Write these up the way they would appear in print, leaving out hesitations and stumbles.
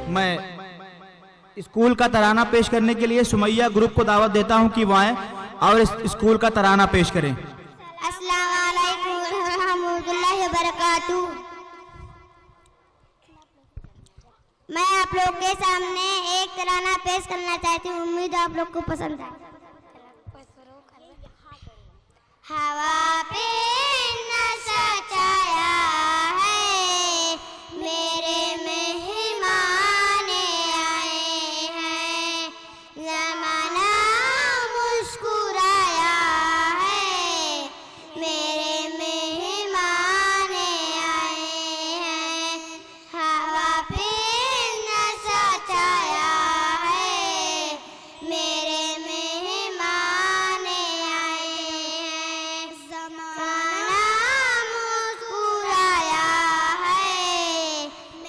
मैं स्कूल का तराना पेश करने के लिए सुमैया ग्रुप को दावत देता हूं कि वो आए और इस स्कूल का तराना पेश करें। अस्सलाम वालेकुम रहमतुल्लाहि व बरकातुहू। मैं आप लोग के सामने एक तराना पेश करना चाहती हूँ। उम्मीद आप लोग को पसंद आए। हवा पे नशा छाया है, मेरे मेहमान आए हैं। ज़माना मुस्कुराया है, मेरे मेहमान आए हैं। हवा पे नशा छाया है, मेरे मेहमान आए हैं। ज़माना मुस्कुराया है,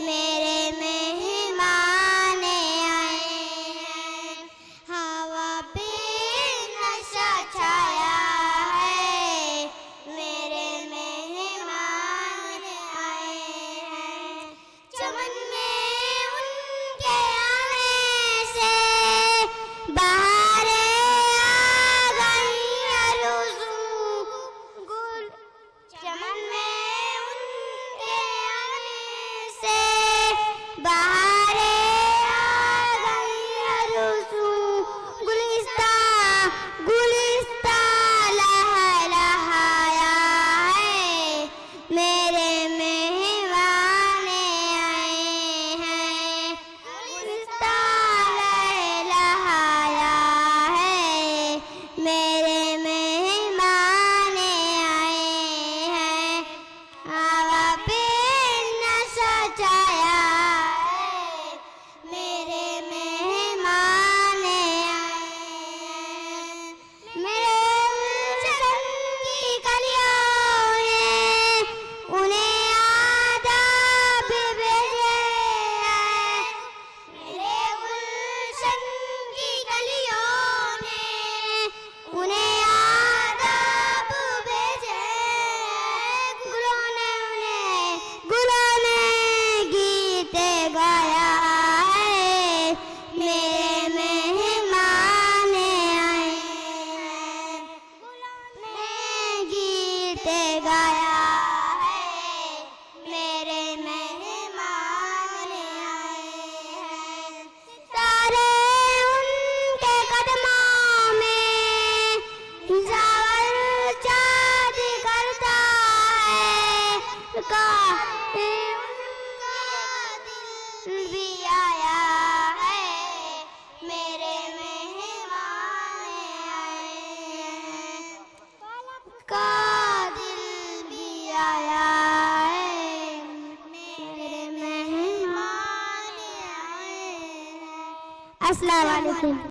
मेरे मेहमान आए हैं। हवा पे नशा छाया है, मेरे मेहमान आए हैं। चमन में उनके आने से बहारें आ गई अरुज़ू गुल। चमन में उनके आने से बहारें आ गई अरुज़ू। गुलिस्तां गुलिस्तां लहलहाया है, मेरे मेहमान आए हैं। गुलिस्तां लहलहाया है, मेरे मेहमान आए हैं। हवा पे नशा छाया है, मेरे मेहमान आए हैं। मेरे गुलशन की कलियों ने उन्हें आदाब भेजे हैं। मेरे गुलशन की कलियों ने उन्हें आदाब भेजे हैं। गुलों ने गीत गाया है, मेरे मेहमान आए हैं। गुलों ने गीत गाया है, मेरे मेहमान आए हैं। सितारे उनके कदमों में जावर चाँद करता है। उनका दिल भी आया है, मेरे मेहमान आए हैं। का दिल भी आया है, मेरे मेहमान आए हैं। अस्सलाम वालेकुम।